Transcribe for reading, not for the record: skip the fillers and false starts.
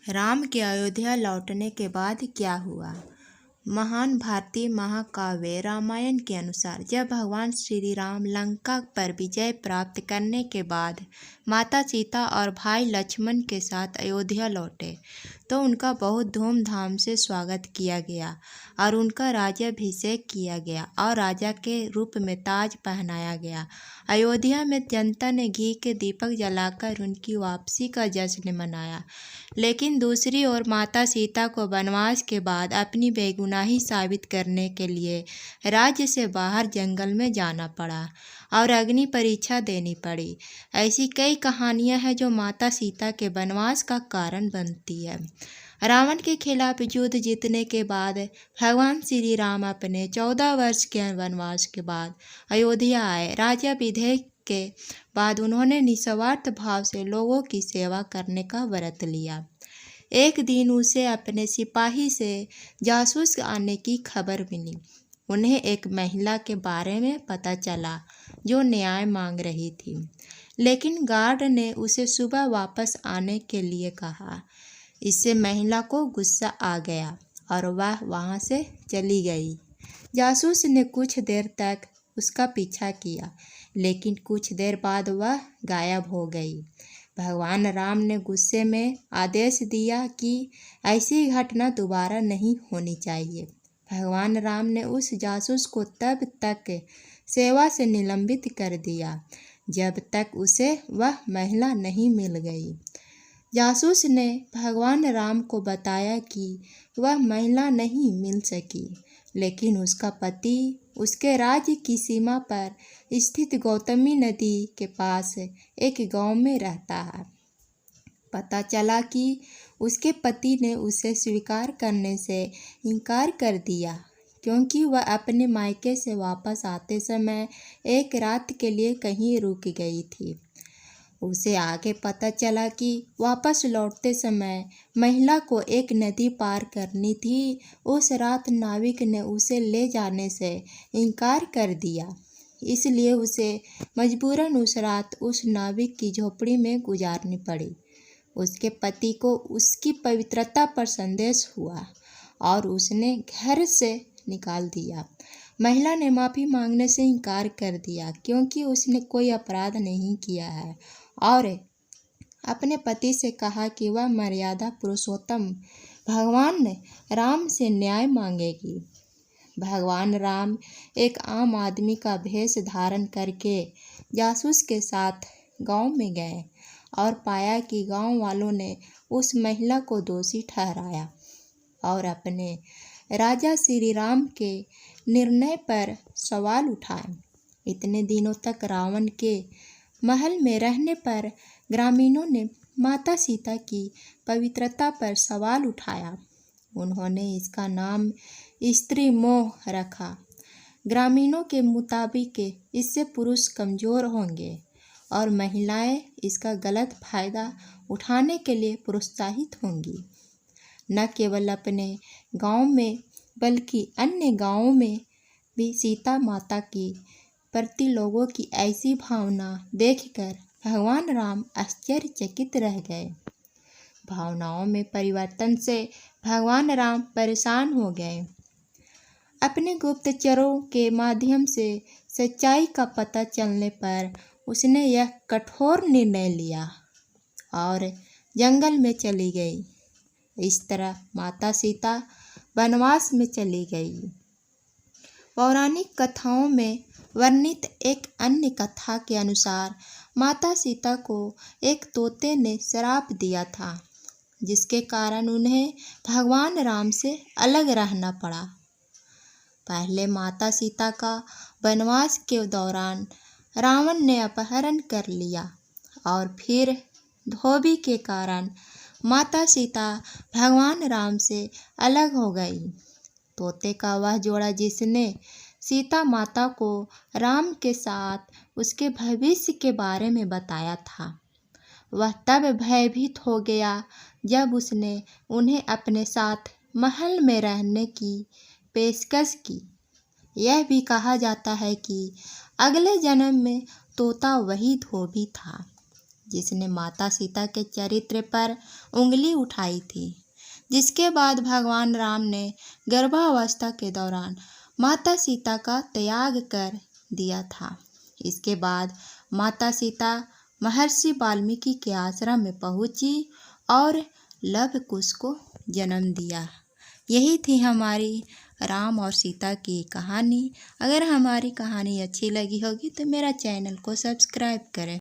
राम के अयोध्या लौटने के बाद क्या हुआ। महान भारतीय महाकाव्य रामायण के अनुसार जब भगवान श्री राम लंका पर विजय प्राप्त करने के बाद माता सीता और भाई लक्ष्मण के साथ अयोध्या लौटे तो उनका बहुत धूमधाम से स्वागत किया गया और उनका राज्याभिषेक किया गया और राजा के रूप में ताज पहनाया गया। अयोध्या में जनता ने घी के दीपक जलाकर उनकी वापसी का जश्न मनाया। लेकिन दूसरी ओर माता सीता को वनवास के बाद अपनी बेगुनाही साबित करने के लिए राज्य से बाहर जंगल में जाना पड़ा और अग्नि परीक्षा देनी पड़ी। ऐसी कई कहानियां हैं जो माता सीता के वनवास का कारण बनती है। रावण के खिलाफ युद्ध जीतने के बाद भगवान श्री राम अपने 14 वर्ष के वनवास के बाद अयोध्या आए। राजा विधेयक के बाद उन्होंने निस्वार्थ भाव से लोगों की सेवा करने का व्रत लिया। एक दिन उसे अपने सिपाही से जासूस आने की खबर मिली। उन्हें एक महिला के बारे में पता चला जो न्याय मांग रही थी, लेकिन गार्ड ने उसे सुबह वापस आने के लिए कहा। इससे महिला को गुस्सा आ गया और वह वहां से चली गई। जासूस ने कुछ देर तक उसका पीछा किया, लेकिन कुछ देर बाद वह गायब हो गई। भगवान राम ने गुस्से में आदेश दिया कि ऐसी घटना दोबारा नहीं होनी चाहिए। भगवान राम ने उस जासूस को तब तक सेवा से निलंबित कर दिया जब तक उसे वह महिला नहीं मिल गई। जासूस ने भगवान राम को बताया कि वह महिला नहीं मिल सकी, लेकिन उसका पति उसके राज्य की सीमा पर स्थित गौतमी नदी के पास एक गांव में रहता है। पता चला कि उसके पति ने उसे स्वीकार करने से इनकार कर दिया क्योंकि वह अपने मायके से वापस आते समय एक रात के लिए कहीं रुक गई थी। उसे आगे पता चला कि वापस लौटते समय महिला को एक नदी पार करनी थी। उस रात नाविक ने उसे ले जाने से इनकार कर दिया, इसलिए उसे मजबूरन उस रात उस नाविक की झोपड़ी में गुजारनी पड़ी। उसके पति को उसकी पवित्रता पर संदेह हुआ और उसने घर से निकाल दिया। महिला ने माफ़ी मांगने से इनकार कर दिया क्योंकि उसने कोई अपराध नहीं किया है और अपने पति से कहा कि वह मर्यादा पुरुषोत्तम भगवान राम से न्याय मांगेगी। भगवान राम एक आम आदमी का भेष धारण करके जासूस के साथ गांव में गए और पाया कि गांव वालों ने उस महिला को दोषी ठहराया और अपने राजा श्री राम के निर्णय पर सवाल उठाए। इतने दिनों तक रावण के महल में रहने पर ग्रामीणों ने माता सीता की पवित्रता पर सवाल उठाया। उन्होंने इसका नाम स्त्री मोह रखा। ग्रामीणों के मुताबिक इससे पुरुष कमज़ोर होंगे और महिलाएं इसका गलत फायदा उठाने के लिए प्रोत्साहित होंगी। न केवल अपने गांव में बल्कि अन्य गांवों में भी सीता माता की प्रति लोगों की ऐसी भावना देखकर भगवान राम आश्चर्यचकित रह गए। भावनाओं में परिवर्तन से भगवान राम परेशान हो गए। अपने गुप्तचरों के माध्यम से सच्चाई का पता चलने पर उसने यह कठोर निर्णय लिया और जंगल में चली गई। इस तरह माता सीता वनवास में चली गई। पौराणिक कथाओं में वर्णित एक अन्य कथा के अनुसार माता सीता को एक तोते ने श्राप दिया था, जिसके कारण उन्हें भगवान राम से अलग रहना पड़ा। पहले माता सीता का वनवास के दौरान रावण ने अपहरण कर लिया और फिर धोबी के कारण माता सीता भगवान राम से अलग हो गई। तोते का वह जोड़ा जिसने सीता माता को राम के साथ उसके भविष्य के बारे में बताया था, वह तब भयभीत हो गया जब उसने उन्हें अपने साथ महल में रहने की पेशकश की। यह भी कहा जाता है कि अगले जन्म में तोता वही धोबी था जिसने माता सीता के चरित्र पर उंगली उठाई थी, जिसके बाद भगवान राम ने गर्भावस्था के दौरान माता सीता का त्याग कर दिया था। इसके बाद माता सीता महर्षि वाल्मीकि के आश्रम में पहुंची और लव कुश को जन्म दिया। यही थी हमारी राम और सीता की कहानी। अगर हमारी कहानी अच्छी लगी होगी तो मेरा चैनल को सब्सक्राइब करें।